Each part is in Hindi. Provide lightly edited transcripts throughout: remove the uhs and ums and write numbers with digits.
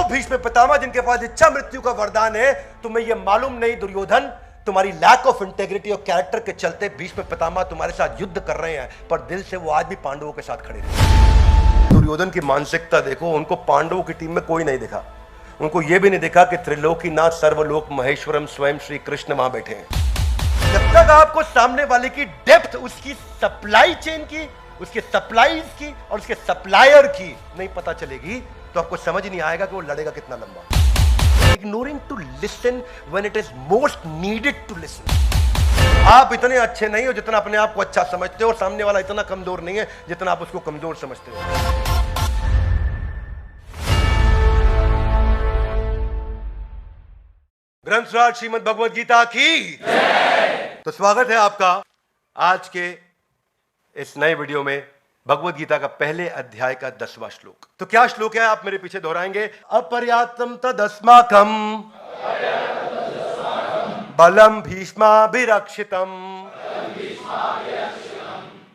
भीष्म पितामह जिनके पास इच्छा मृत्यु का वरदान है, तुम्हें यह मालूम नहीं दुर्योधन, तुम्हारी लैक ऑफ इंटेग्रिटी और कैरेक्टर के चलते भीष्म पितामह तुम्हारे साथ युद्ध कर रहे हैं, पर दिल से वो आज भी पांडवों के साथ खड़े रहे। दुर्योधन की मानसिकता देखो, उनको पांडवों की टीम में कोई नहीं दिखा। उनको यह भी नहीं दिखा कि त्रिलोकीनाथ सर्वलोक महेश्वरम स्वयं श्री कृष्ण वहां बैठे हैं। जब तक आपको सामने वाले की डेप्थ, उसकी सप्लाई चेन की, उसके सप्लाईज की और उसके सप्लायर की नहीं पता चलेगी, तो आपको समझ नहीं आएगा कि वो लड़ेगा कितना लंबा। Ignoring to listen when it is most needed to listen. आप इतने अच्छे नहीं हो जितना अपने आप को अच्छा समझते हो, और सामने वाला इतना कमजोर नहीं है जितना आप उसको कमजोर समझते हो। ग्रंथराज श्रीमद् भगवद गीता की तो स्वागत है आपका आज के इस नए वीडियो में भगवद गीता का पहले अध्याय का 10वां श्लोक। तो क्या श्लोक है, आप मेरे पीछे दोहराएंगे। अपर्याप्तम तदस्माकम बलम भीष्माभिरक्षितम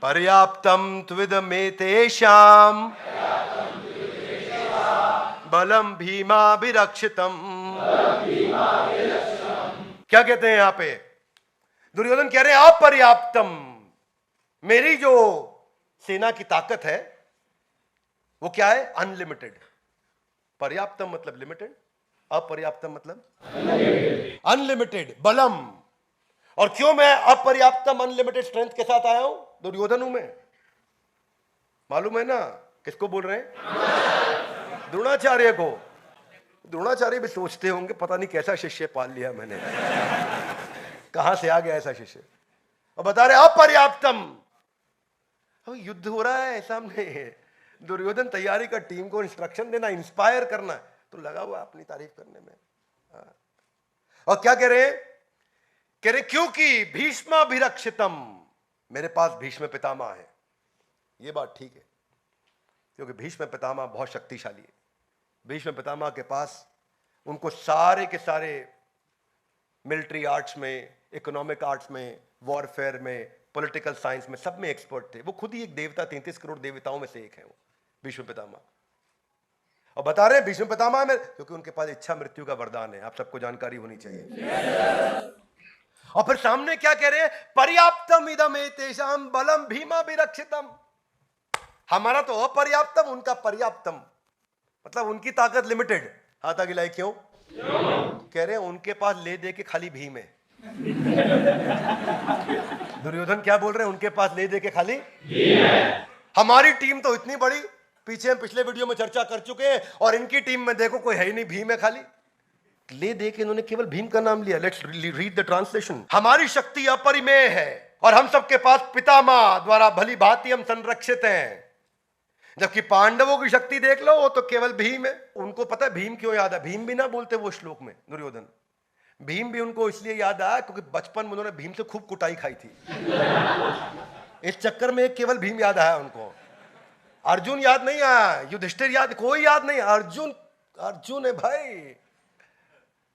पर्याप्तम त्विदमेतेषां बलम भीमाभिरक्षितम। क्या कहते हैं यहां पे? दुर्योधन कह रहे हैं अपर्याप्तम, मेरी जो सेना की ताकत है वो क्या है? अनलिमिटेड। पर्याप्तम मतलब लिमिटेड, अपर्याप्तम मतलब अनलिमिटेड बलम। और क्यों मैं अपर्याप्तम अनलिमिटेड स्ट्रेंथ के साथ आया हूं? दुर्योधन हूं मैं, मालूम है ना किसको बोल रहे हैं? द्रोणाचार्य को। द्रोणाचार्य भी सोचते होंगे पता नहीं कैसा शिष्य पाल लिया मैंने, कहां से आ गया ऐसा शिष्य। और बता रहे अपर्याप्तम। अब युद्ध हो रहा है सामने, दुर्योधन तैयारी का टीम को इंस्ट्रक्शन देना, इंस्पायर करना, तो लगा हुआ अपनी तारीफ करने में। और क्या कह रहे? कह रहे क्योंकि भीष्माभिरक्षितम, मेरे पास भीष्म पितामह है। यह बात ठीक है, क्योंकि भीष्म पितामह बहुत शक्तिशाली है। भीष्म पितामह के पास उनको सारे के सारे मिलिट्री आर्ट्स में, इकोनॉमिक आर्ट्स में, वॉरफेयर में, पॉलिटिकल साइंस में, सब में एक्सपर्ट थे। वो खुद ही एक देवता, 33 करोड़ देवताओं में से एक है वो भीष्म पितामह। और बता रहे हैं भीष्म पितामह में क्योंकि उनके पास इच्छा मृत्यु का वरदान है। आप सबको जानकारी होनी चाहिए। और फिर सामने क्या कह रहे हैं? पर्याप्तम इदम एतेषां बलम भीमाभिरक्षितम। हमारा तो अपर्याप्तम, उनका पर्याप्तम, मतलब उनकी ताकत लिमिटेड। हाथ आगे लाए क्यों? कह रहे हैं उनके पास ले दे के खाली भीम है। दुर्योधन क्या बोल रहे हैं? उनके पास ले दे के खाली भीम है। हमारी टीम तो इतनी बड़ी, पीछे हम पिछले वीडियो में चर्चा कर चुके हैं, और इनकी टीम में देखो कोई है ही नहीं, भीम है खाली। ले दे के इन्होंने केवल भीम का नाम लिया। Let's read the translation. हमारी शक्ति अपरिमेय है और हम सबके पास पितामह द्वारा भली भांति हम संरक्षित हैं, जबकि पांडवों की शक्ति देख लो, वो तो केवल भीम है। उनको पता है भीम क्यों याद है? भीम भी ना बोलते वो श्लोक में दुर्योधन। भीम भी उनको इसलिए याद आया क्योंकि बचपन में उन्होंने भीम से खूब कुटाई खाई थी। इस चक्कर में केवल भीम याद आया उनको। अर्जुन याद नहीं आया, युधिष्ठिर याद, कोई याद नहीं। अर्जुन, अर्जुन है भाई,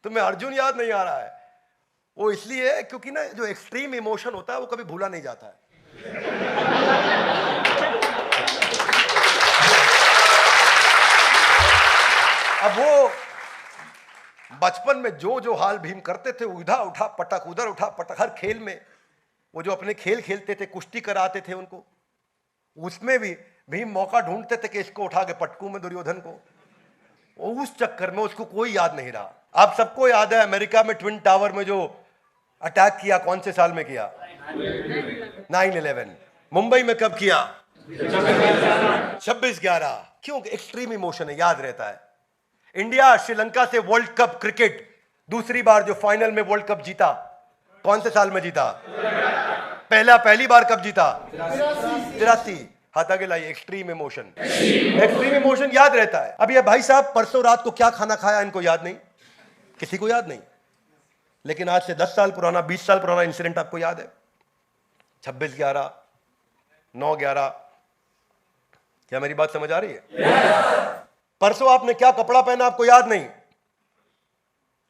तुम्हें अर्जुन याद नहीं आ रहा है। वो इसलिए है क्योंकि ना जो एक्सट्रीम इमोशन होता है वो कभी भूला नहीं जाता है। अब वो बचपन में जो जो हाल भीम करते थे, उधर उठा पटक, उधर उठा पटक, हर खेल में वो जो अपने खेल खेलते थे, कुश्ती कराते थे उनको, उसमें भी भीम मौका ढूंढते थे कि इसको उठा के पटकू में दुर्योधन को। उस चक्कर में उसको कोई याद नहीं रहा। आप सबको याद है अमेरिका में ट्विन टावर में जो अटैक किया, कौन से साल में किया? 9/11। मुंबई में कब किया? 26/11। क्यों? एक्सट्रीम इमोशन है, याद रहता है। इंडिया श्रीलंका से वर्ल्ड कप क्रिकेट दूसरी बार जो फाइनल में वर्ल्ड कप जीता, कौन से साल में जीता? पहली बार कब जीता? 83। हाथ आगे लाइए। एक्सट्रीम इमोशन, एक्सट्रीम इमोशन याद रहता है। अब ये भाई साहब परसों रात को क्या खाना खाया इनको याद नहीं, किसी को याद नहीं। लेकिन आज से 10 साल पुराना, 20 साल पुराना इंसिडेंट आपको याद है। 26/11, 9/11। क्या मेरी बात समझ आ रही है? परसों आपने क्या कपड़ा पहना आपको याद नहीं,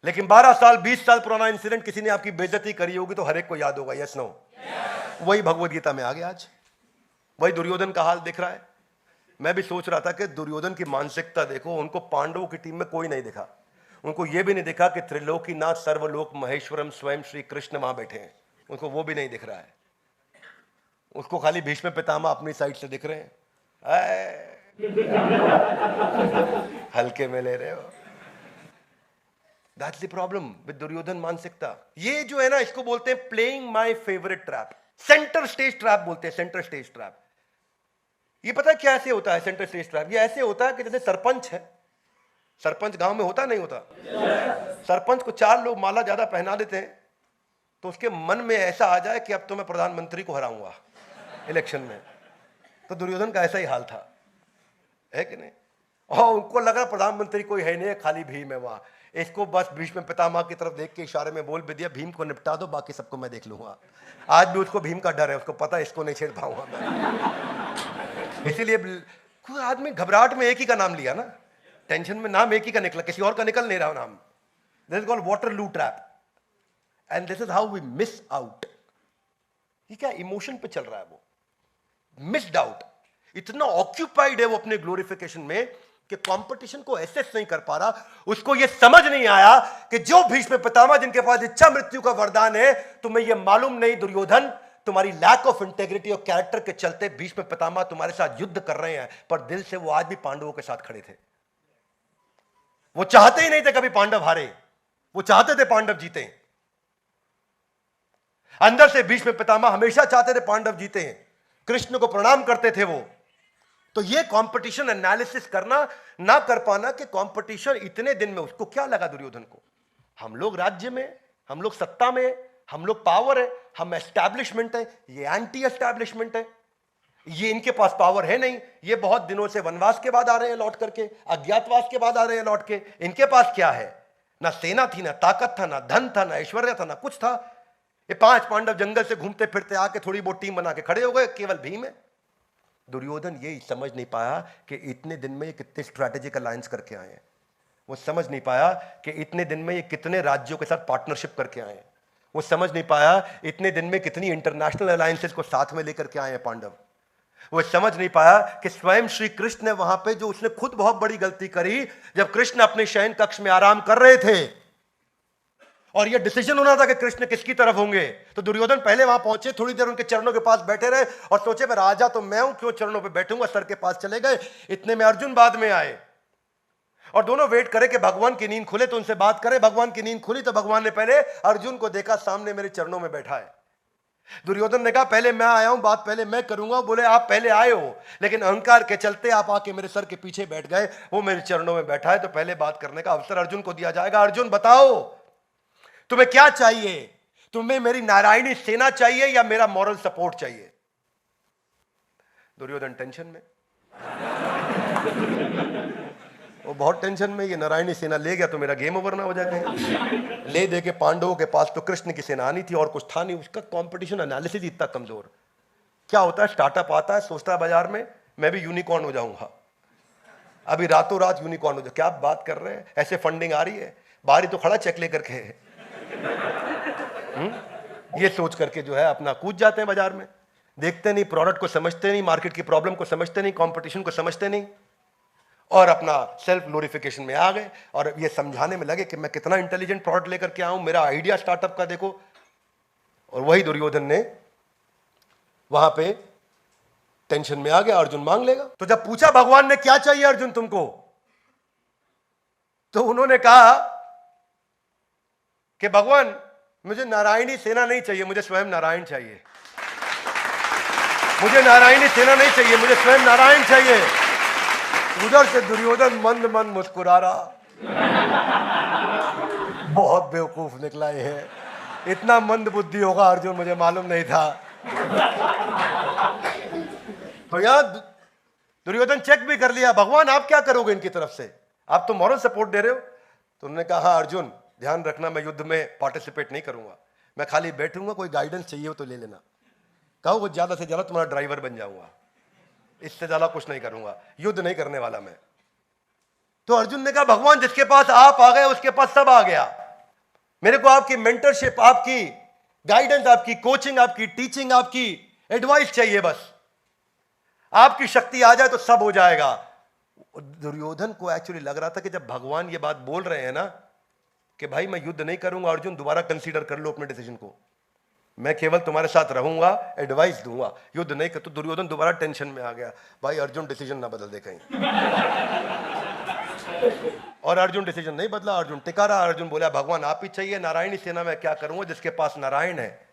लेकिन 12 साल 20 साल पुराना इंसिडेंट किसी ने आपकी बेइज्जती करी होगी तो हर एक को याद होगा। Yes no? वही भगवद गीता में आ गया। आज वही दुर्योधन का हाल दिख रहा है। मैं भी सोच रहा था कि दुर्योधन की मानसिकता देखो, उनको पांडवों की टीम में कोई नहीं दिखा, उनको यह भी नहीं दिखा कि त्रिलोकीनाथ सर्वलोक महेश्वरम स्वयं श्री कृष्ण वहां बैठे हैं, उनको वो भी नहीं दिख रहा है। उसको खाली भीष्म पितामह अपनी साइड से दिख रहे हैं, हल्के में ले रहे हो। That's the problem with Duryodhan मानसिकता। ये जो है ना, इसको बोलते हैं playing my favourite trap, centre stage trap बोलते हैं, सेंटर स्टेज ट्रैप। ये पता है क्या ऐसे होता है सेंटर स्टेज ट्रैप? ये ऐसे होता है कि जैसे सरपंच है, सरपंच गांव में होता नहीं होता, सरपंच को 4 लोग माला ज्यादा पहना देते हैं तो उसके मन में ऐसा आ जाए कि अब तो मैं प्रधानमंत्री को हराऊंगा इलेक्शन में। तो दुर्योधन का ऐसा ही हाल था, है कि नहीं? और उनको लगा प्रधानमंत्री कोई है नहीं, खाली भीम है वहां, इसको बस भीष्म पितामह की तरफ देख के इशारे में बोल भी दिया, भीम को निपटा दो, बाकी सबको मैं देख लूंगा। आज भी उसको भीम का डर है, उसको पता है इसको नहीं छेड़ पाऊंगा मैं। इसीलिए कोई आदमी घबराहट में एक ही का नाम लिया ना, टेंशन में नाम एक ही का निकला, किसी और का निकल नहीं रहा नाम। This is called Waterloo trap and this is how we miss out. ये क्या इमोशन पे चल रहा है, वो मिस्ड आउट, इतना ऑक्यूपाइड है वो अपने ग्लोरिफिकेशन में कि कंपटीशन को एसेस नहीं कर पा रहा। उसको ये समझ नहीं आया कि जो भीष्म पितामह जिनके पास इच्छा मृत्यु का वरदान है, तुम्हें ये मालूम नहीं दुर्योधन, तुम्हारी लैक ऑफ इंटेग्रिटी और कैरेक्टर के चलते भीष्म पितामह तुम्हारे साथ युद्ध कर रहे हैं, पर दिल से वो आज भी पांडवों के साथ खड़े थे। वो चाहते ही नहीं थे कभी पांडव हारे, वो चाहते थे पांडव जीते। अंदर से भीष्म पितामह हमेशा चाहते थे पांडव जीते हैं, कृष्ण को प्रणाम करते थे वो। तो ये कंपटीशन एनालिसिस करना ना कर पाना कि कंपटीशन इतने दिन में, उसको क्या लगा दुर्योधन को, हम लोग राज्य में, हम लोग सत्ता में, हम लोग पावर है, हम एस्टैब्लिशमेंट है, ये एंटी एस्टैब्लिशमेंट है, ये इनके पास पावर है नहीं, ये बहुत दिनों से वनवास के बाद आ रहे हैं लौट करके, अज्ञातवास के बाद आ रहे हैं लौट के, इनके पास क्या है? ना सेना थी, ना ताकत था, ना धन था, ना ऐश्वर्य था, ना कुछ था। ये 5 पांडव जंगल से घूमते फिरते आके थोड़ी बहुत टीम बना के खड़े हो गए, केवल भीम है। दुर्योधन ये समझ नहीं पाया कि इतने दिन में ये कितने स्ट्रैटेजिक अलायंस करके आए हैं। वो समझ नहीं पाया कि इतने दिन में ये कितने राज्यों के साथ पार्टनरशिप करके आए हैं। वो समझ नहीं पाया इतने दिन में कितनी इंटरनेशनल अलायंसेस को साथ में लेकर के आए हैं पांडव। वो समझ नहीं पाया कि स्वयं श्री कृष्ण ने वहां पे जो उसने खुद बहुत बड़ी गलती करी, जब कृष्ण अपने शयन कक्ष में आराम कर रहे थे और यह डिसीजन होना था कि कृष्ण किसकी तरफ होंगे, तो दुर्योधन पहले वहां पहुंचे, थोड़ी देर उनके चरणों के पास बैठे रहे और सोचे मैं राजा तो मैं हूं, क्यों चरणों पे बैठूंगा, सर के पास चले गए। इतने में अर्जुन बाद में आए और दोनों वेट करे कि भगवान की नींद खुले तो उनसे बात करे। भगवान की नींद खुली तो भगवान ने पहले अर्जुन को देखा, सामने मेरे चरणों में बैठा है। दुर्योधन ने कहा पहले मैं आया हूं, बात पहले मैं करूंगा। बोले आप पहले आए हो, लेकिन अहंकार के चलते आप आके मेरे सर के पीछे बैठ गए, वो मेरे चरणों में बैठा है, तो पहले बात करने का अवसर अर्जुन को दिया जाएगा। अर्जुन बताओ तुम्हें क्या चाहिए? तुम्हें मेरी नारायणी सेना चाहिए या मेरा मॉरल सपोर्ट चाहिए? दुर्योधन टेंशन में, वो बहुत टेंशन में, ये नारायणी सेना ले गया तो मेरा गेम ओवर ना हो जाए। ले दे के पांडवों के पास तो कृष्ण की सेना आनी थी और कुछ था नहीं। उसका कंपटीशन एनालिसिस इतना कमजोर। क्या होता है, स्टार्टअप आता है, सोचता है बाजार में मैं भी यूनिकॉर्न हो जाऊंगा, अभी रातों रात यूनिकॉर्न हो जाए। क्या बात कर रहे हैं, ऐसे फंडिंग आ रही है, बाहर ही तो खड़ा चेक लेकर के ये सोच करके जो है अपना कूद जाते हैं बाजार में। देखते नहीं, प्रोडक्ट को समझते नहीं, मार्केट की प्रॉब्लम को समझते नहीं, कंपटीशन को समझते नहीं, और अपना सेल्फ ग्लोरिफिकेशन में आ गए और ये समझाने में लगे कि मैं कितना इंटेलिजेंट प्रोडक्ट लेकर के आऊं, मेरा आइडिया स्टार्टअप का देखो। और वही दुर्योधन ने वहां पे टेंशन में आ गया, अर्जुन मांग लेगा। तो जब पूछा भगवान ने क्या चाहिए अर्जुन तुमको, तो उन्होंने कहा कि भगवान मुझे नारायणी सेना नहीं चाहिए, मुझे स्वयं नारायण चाहिए। मुझे नारायणी सेना नहीं चाहिए, मुझे स्वयं नारायण चाहिए। उधर से दुर्योधन मंद मंद मुस्कुरा रहा, बहुत बेवकूफ निकला है, इतना मंद बुद्धि होगा अर्जुन मुझे मालूम नहीं था। तो यहां दुर्योधन चेक भी कर लिया, भगवान आप क्या करोगे इनकी तरफ से, आप तो मॉरल सपोर्ट दे रहे हो। तो उन्होंने कहा हाँ अर्जुन ध्यान रखना, मैं युद्ध में पार्टिसिपेट नहीं करूंगा, मैं खाली बैठूंगा, कोई गाइडेंस चाहिए हो तो ले लेना, कहो वो ज्यादा से ज्यादा तुम्हारा ड्राइवर बन जाऊंगा, इससे ज्यादा कुछ नहीं करूंगा, युद्ध नहीं करने वाला मैं। तो अर्जुन ने कहा भगवान जिसके पास आप आ गए उसके पास सब आ गया, मेरे को आपकी मेंटरशिप, आपकी गाइडेंस, आपकी कोचिंग, आपकी टीचिंग, आपकी एडवाइस चाहिए बस। आपकी शक्ति आ जाए तो सब हो जाएगा। दुर्योधन को एक्चुअली लग रहा था कि जब भगवान ये बात बोल रहे हैं ना कि भाई मैं युद्ध नहीं करूंगा, अर्जुन दोबारा कंसीडर कर लो अपने डिसीजन को, मैं केवल तुम्हारे साथ रहूंगा, एडवाइस दूंगा, युद्ध नहीं कर। तो दुर्योधन दोबारा टेंशन में आ गया, भाई अर्जुन डिसीजन ना बदल दे कहीं। और अर्जुन डिसीजन नहीं बदला, अर्जुन टिका रहा। अर्जुन बोला भगवान आप ही चाहिए, नारायणी सेना में क्या करूंगा, जिसके पास नारायण है।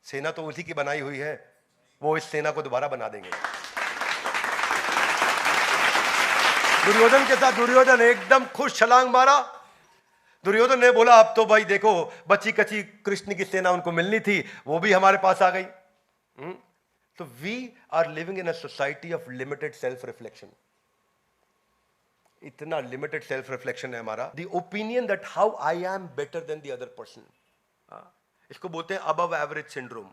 सेना तो उसी की बनाई हुई है, वो इस सेना को दोबारा बना देंगे। दुर्योधन के साथ दुर्योधन एकदम खुश छलांग मारा। दुर्योधन ने बोला अब तो भाई देखो बची कची कृष्ण की सेना उनको मिलनी थी, वो भी हमारे पास आ गई। तो we are living in a society of limited self reflection. इतना लिमिटेड सेल्फ रिफ्लेक्शन है हमारा। The opinion that how I am better than the other person, इसको बोलते हैं अबव एवरेज सिंड्रोम।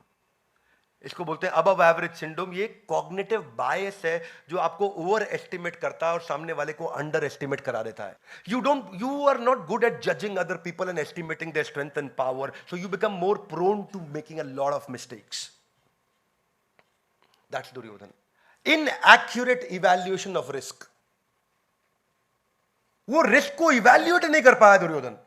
इसको बोलते हैं अबव एवरेज सिंड्रोम। ये कॉग्निटिव बायस है जो आपको ओवर एस्टिमेट करता है और सामने वाले को अंडर एस्टिमेट करा देता है। You are not good at judging other people and estimating their strength and power, so you become more prone to making a lot of mistakes. That's Duryodhan. Inaccurate evaluation of risk. वो रिस्क को इवैल्यूएट नहीं कर पाया दुर्योधन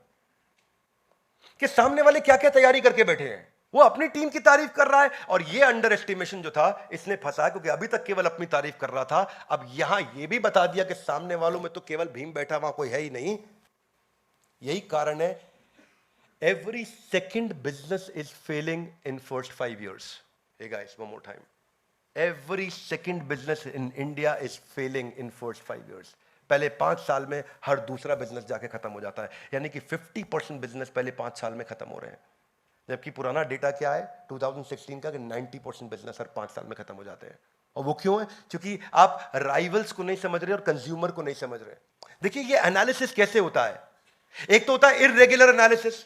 कि सामने वाले क्या क्या तैयारी करके बैठे हैं। वो अपनी टीम की तारीफ कर रहा है और ये अंडर एस्टिमेशन जो था इसने फंसा, क्योंकि अभी तक केवल अपनी तारीफ कर रहा था, अब यहां ये भी बता दिया कि सामने वालों में तो केवल भीम बैठा, वहां कोई है ही नहीं। यही कारण है every second business is failing in first 5 years। Hey guys one more time, every second business in India is failing in first 5 years। पहले 5 साल में हर दूसरा बिजनेस जाके खत्म हो जाता है, यानी कि 50% बिजनेस पहले 5 साल में खत्म हो रहे हैं। जबकि पुराना डेटा क्या है 2016 का कि 90% बिजनेस हर 5 साल में खत्म हो जाते हैं। और वो क्यों है? क्योंकि आप राइवल्स को नहीं समझ रहे और कंज्यूमर को नहीं समझ रहे। देखिए ये एनालिसिस कैसे होता है। एक तो होता है इररेगुलर एनालिसिस।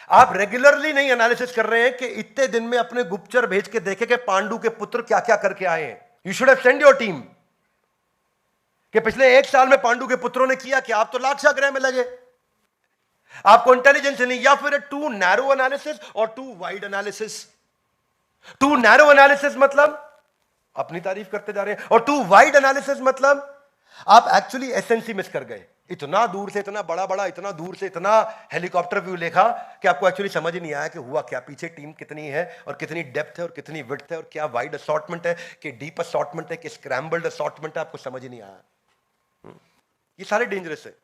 आप रेगुलरली नहीं एनालिसिस कर रहे हैं कि इतने दिन में अपने गुप्तचर भेज के देखे कि पांडु के पुत्र क्या क्या करके आए हैं। You should have send your team कि पिछले 1 साल में पांडु के पुत्रों ने किया कि आप तो लाक्षा ग्रह में लगे। आपको इंटेलिजेंस नहीं, या फिर टू नैरो एनालिसिस और too wide analysis. Too narrow analysis मतलब अपनी तारीफ करते जा रहे हैं, और टू वाइड एनालिसिस मतलब आप एक्चुअली एसेंसी मिस कर गए। इतना दूर से इतना बड़ा बड़ा, इतना दूर से इतना हेलीकॉप्टर व्यू देखा कि आपको एक्चुअली समझ ही नहीं आया कि हुआ क्या, पीछे टीम कितनी है और कितनी डेप्थ है और कितनी विड्थ है और क्या वाइड असॉर्टमेंट है कि डीप असॉर्टमेंट है कि स्क्रैम्बल्ड असॉर्टमेंट है, आपको समझ ही नहीं आया। ये सारे डेंजरस है।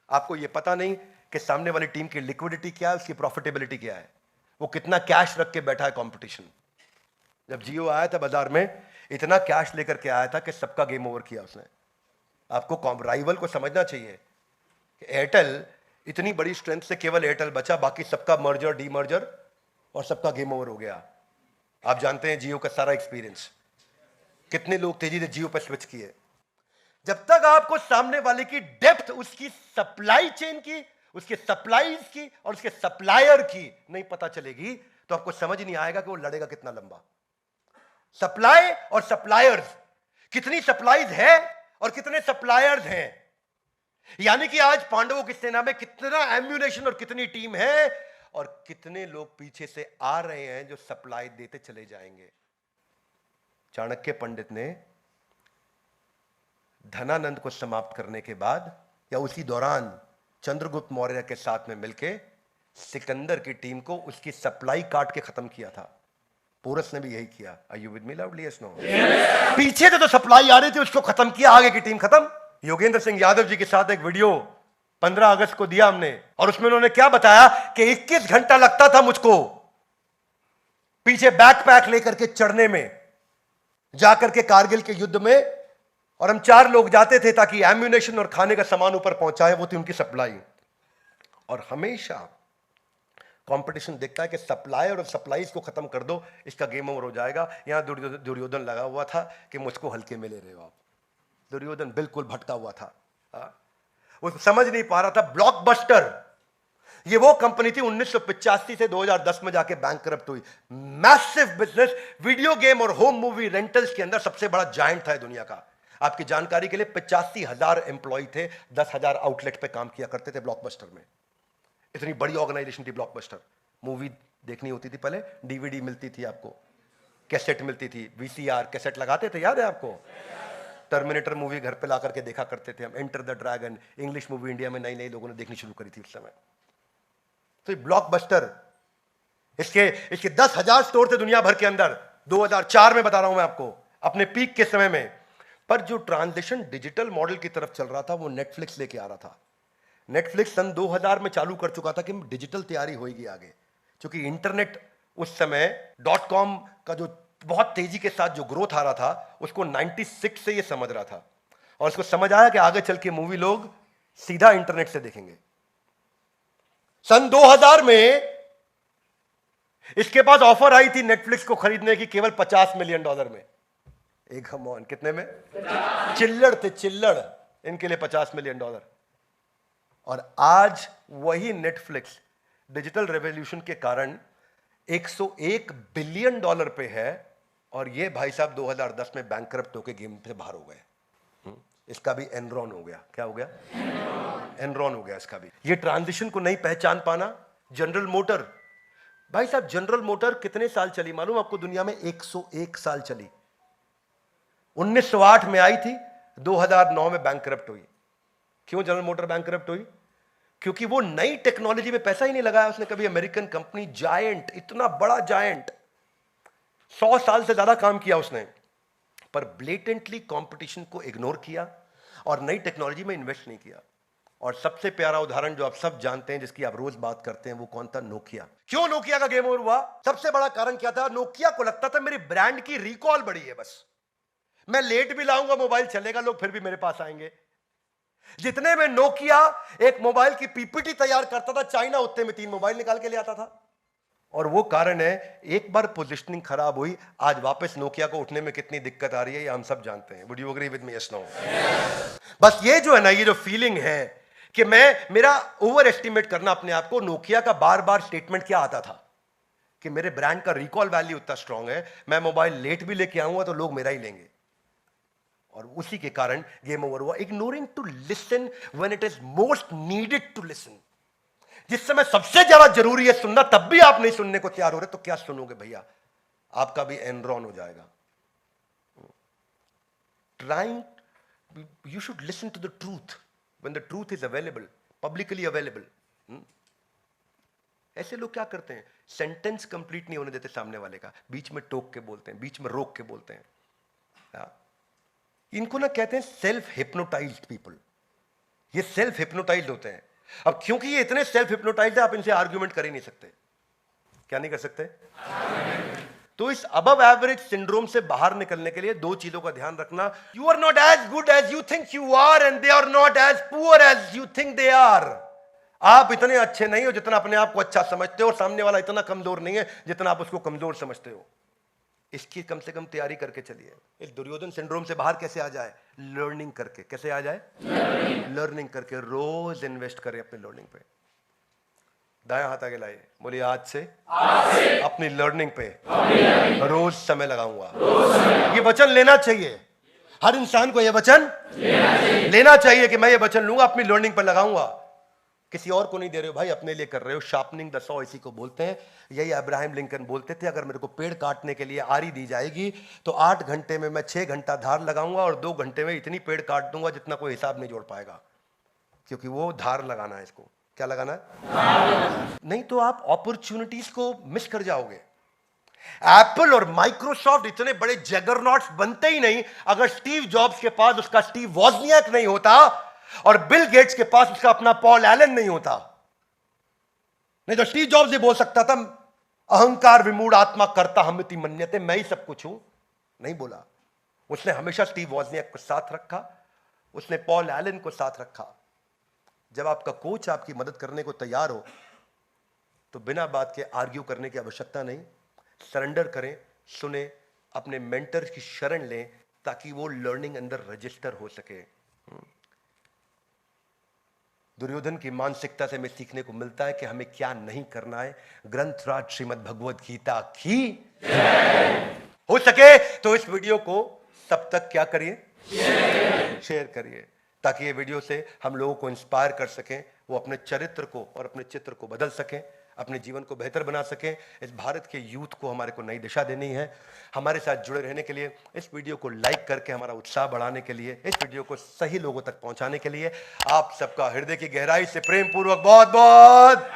आपको ये पता नहीं कि सामने वाली टीम की लिक्विडिटी क्या है, उसकी प्रॉफिटेबिलिटी क्या है, वो कितना कैश रख के बैठा है कंपटीशन। जब जियो आया था बाजार में, इतना कैश लेकर के आया था कि सबका गेम ओवर किया उसने। आपको राइवल को समझना चाहिए कि एयरटेल इतनी बड़ी स्ट्रेंथ से केवल एयरटेल बचा, बाकी सबका मर्जर डीमर्जर और सबका गेम ओवर हो गया। आप जानते हैं जियो का सारा एक्सपीरियंस, कितने लोग तेजी से जियो पर स्विच किए। जब तक आपको सामने वाले की डेप्थ, उसकी सप्लाई चेन की, उसके सप्लाईज की और उसके सप्लायर की नहीं पता चलेगी, तो आपको समझ नहीं आएगा कि वो लड़ेगा कितना लंबा। सप्लाई और सप्लायर्स, कितनी सप्लाईज है और कितने सप्लायर्स हैं। यानी कि आज पांडवों की सेना में कितना एम्यूनेशन और कितनी टीम है और कितने लोग पीछे से आ रहे हैं जो सप्लाई देते चले जाएंगे। चाणक्य पंडित ने धनानंद को समाप्त करने के बाद या उसी दौरान चंद्रगुप्त मौर्य के साथ में मिलकर सिकंदर की टीम को उसकी सप्लाई काट के खत्म किया था। पोरस ने भी यही किया। Are you with me loudly? Yes no? पीछे से तो सप्लाई आ रही थी, उसको खत्म किया, आगे की टीम खत्म। योगेंद्र सिंह यादव जी के साथ एक वीडियो 15 अगस्त को दिया हमने, और उसमें उन्होंने क्या बताया कि 21 घंटा लगता था मुझको पीछे बैकपैक लेकर के चढ़ने में, जाकर के कारगिल के युद्ध में, और हम 4 लोग जाते थे ताकि एम्यूनेशन और खाने का सामान ऊपर पहुंचाए। वो थी उनकी सप्लाई। और हमेशा कंपटीशन देखता है कि सप्लायर और सप्लाईज को खत्म कर दो, इसका गेम ओवर हो जाएगा। यहां दुर्योधन लगा हुआ था कि मुझको हल्के में ले रहे हो आप। दुर्योधन बिल्कुल भटका हुआ था, वो समझ नहीं पा रहा था। ब्लॉकबस्टर ये वो कंपनी थी 1985 से 2010 में जाके बैंकरप्ट हुई। मैसिव बिजनेस, वीडियो गेम और होम मूवी रेंटल्स के अंदर सबसे बड़ा जायंट था दुनिया का। आपकी जानकारी के लिए 85,000 एम्प्लॉय थे, 10,000 आउटलेट पे काम किया करते थे ब्लॉकबस्टर में। इतनी बड़ी ऑर्गेनाइजेशन थी ब्लॉकबस्टर। मूवी देखनी होती थी पहले, डीवीडी मिलती थी आपको, कैसेट मिलती थी, वीसीआर कैसेट लगाते थे, याद है आपको? टर्मिनेटर मूवी घर पे ला करके देखा करते थे हम, enter the dragon, English movie India में नई नई लोगों ने देखनी शुरू करी थी उस समय। तो ब्लॉकबस्टर, इसके इसके 10,000 स्टोर थे दुनिया भर के अंदर, 2004 में बता रहा हूं मैं आपको, अपने पीक के समय में। पर जो ट्रांजिशन डिजिटल मॉडल की तरफ चल रहा था वो नेटफ्लिक्स लेके आ रहा था। नेटफ्लिक्स सन 2000 में चालू कर चुका था कि डिजिटल तैयारी होगी आगे, क्योंकि इंटरनेट उस समय .com का जो बहुत तेजी के साथ जो ग्रोथ आ रहा था उसको 96 से ये समझ रहा था, और उसको समझ आया कि आगे चल के मूवी लोग सीधा इंटरनेट से देखेंगे। सन 2000 में इसके पास ऑफर आई थी नेटफ्लिक्स को खरीदने की केवल $50 मिलियन में। एक हम कितने में? चिल्लड़ थे, चिल्लड़, इनके लिए $50 मिलियन। और आज वही नेटफ्लिक्स डिजिटल रेवोल्यूशन के कारण $101 बिलियन पे है, और ये भाई साहब 2010 में बैंकरप्ट होकर गेम से बाहर हो गए। इसका भी एनरॉन हो गया। क्या हो गया? एनरॉन हो गया इसका भी। ये ट्रांजिशन को नहीं पहचान पाना। जनरल मोटर, भाई साहब जनरल मोटर कितने साल चली मालूम आपको दुनिया में? 101 साल चली। 1908 में आई थी, 2009 में बैंकरप्ट हुई। क्यों जनरल मोटर बैंकरप्ट हुई? क्योंकि वो नई टेक्नोलॉजी में पैसा ही नहीं लगाया उसने कभी। अमेरिकन कंपनी, जायंट, इतना बड़ा जायंट, 100 साल से ज्यादा काम किया उसने, पर ब्लेटेंटली कंपटीशन को इग्नोर किया और नई टेक्नोलॉजी में इन्वेस्ट नहीं किया। और सबसे प्यारा उदाहरण जो आप सब जानते हैं, जिसकी आप रोज बात करते हैं, वो कौन था? नोकिया। क्यों नोकिया का गेम ओवर हुआ? सबसे बड़ा कारण क्या था? नोकिया को लगता था मेरी ब्रांड की रिकॉल बड़ी है, बस मैं लेट भी लाऊंगा मोबाइल चलेगा, लोग फिर भी मेरे पास आएंगे। जितने में नोकिया एक मोबाइल की पीपीटी तैयार करता था चाइना, उतने में 3 मोबाइल निकाल के ले आता था। और वो कारण है, एक बार पोजीशनिंग खराब हुई, आज वापस नोकिया को उठने में कितनी दिक्कत आ रही है, ये हम सब जानते हैं। Would you agree with me? Yes, no? बस ये जो है ना, ये जो फीलिंग है कि मेरा ओवर एस्टिमेट करना अपने आप को। नोकिया का बार बार स्टेटमेंट क्या आता था कि मेरे ब्रांड का रिकॉल वैल्यू इतना स्ट्रांग है, मैं मोबाइल लेट भी लेके आऊंगा तो लोग मेरा ही लेंगे। और उसी के कारण गेम ओवर हुआ। Ignoring to listen when it is most needed to listen. जिस समय सबसे ज्यादा जरूरी है सुनना, तब भी आप नहीं सुनने को तैयार हो रहे, तो क्या सुनोगे भैया? आपका भी एनरॉन हो जाएगा। Trying, you should listen to the truth when the truth is available, publicly available. ऐसे लोग क्या करते हैं? सेंटेंस कंप्लीट नहीं होने देते सामने वाले का, बीच में टोक के बोलते हैं, बीच में रोक के बोलते हैं। इनको ना कहते हैं सेल्फ हिप्नोटाइज्ड पीपल। ये सेल्फ हिप्नोटाइज्ड होते हैं। अब क्योंकि ये इतने सेल्फ हिप्नोटाइज्ड है, आप इनसे आर्ग्यूमेंट कर ही नहीं सकते। क्या नहीं कर सकते? तो इस अबव एवरेज सिंड्रोम से बाहर निकलने के लिए 2 चीजों का ध्यान रखना। You are not as good as you think you are, and they are not as poor as you think they are. आप इतने अच्छे नहीं हो जितना अपने आप को अच्छा समझते हो, और सामने वाला इतना कमजोर नहीं है जितना आप उसको कमजोर समझते हो। इसकी कम से कम तैयारी करके चलिए। इस दुर्योधन सिंड्रोम से बाहर कैसे आ जाए? लर्निंग करके। कैसे आ जाए? लर्निंग करके। रोज इन्वेस्ट करें अपने लर्निंग पे। दाया हाथ आगे लाइए, बोलिए आज से अपनी लर्निंग पे रोज समय लगाऊंगा। ये वचन लेना चाहिए, हर इंसान को ये वचन लेना चाहिए कि मैं ये वचन लूंगा, अपनी लर्निंग पर लगाऊंगा। किसी और को नहीं दे रहे हो भाई, अपने लिए कर रहे हो। शार्पनिंग द सॉ इसी को बोलते हैं। यही अब्राहम लिंकन बोलते थे, अगर मेरे को पेड़ काटने के लिए आरी दी जाएगी तो 8 घंटे में मैं 6 घंटा धार लगाऊंगा, और 2 घंटे में इतनी पेड़ काट दूंगा जितना कोई हिसाब नहीं जोड़ पाएगा, क्योंकि वो धार लगाना है। इसको क्या लगाना है? नहीं तो आप अपॉर्चुनिटीज को मिस कर जाओगे। एप्पल और माइक्रोसॉफ्ट इतने बड़े जगरनॉट्स बनते ही नहीं अगर स्टीव जॉब्स के पास उसका स्टीव वॉजनियाक नहीं होता, और बिल गेट्स के पास उसका अपना पॉल एलन नहीं होता। नहीं तो स्टीव जॉब्स ये बोल सकता था, अहंकार विमूढ़ आत्मा करता हमिति मन्यते, मैं ही सब कुछ हूं। नहीं बोला। उसने हमेशा स्टीव वॉजनियाक को साथ रखा, उसने पॉल एलन को साथ रखा। जब आपका कोच आपकी मदद करने को तैयार हो तो बिना बात के आर्ग्यू करने की आवश्यकता नहीं। सरेंडर करें, सुने, अपने मेंटर की शरण लें, ताकि वो लर्निंग अंदर रजिस्टर हो सके। दुर्योधन की मानसिकता से हमें सीखने को मिलता है कि हमें क्या नहीं करना है। ग्रंथराज श्रीमद् भगवद गीता की हो सके तो इस वीडियो को सब तक क्या करिए? शेयर करिए, ताकि ये वीडियो से हम लोगों को इंस्पायर कर सकें, वो अपने चरित्र को और अपने चित्र को बदल सकें। अपने जीवन को बेहतर बना सकें। इस भारत के यूथ को हमारे को नई दिशा देनी है। हमारे साथ जुड़े रहने के लिए, इस वीडियो को लाइक करके हमारा उत्साह बढ़ाने के लिए, इस वीडियो को सही लोगों तक पहुंचाने के लिए आप सबका हृदय की गहराई से प्रेम पूर्वक बहुत बहुत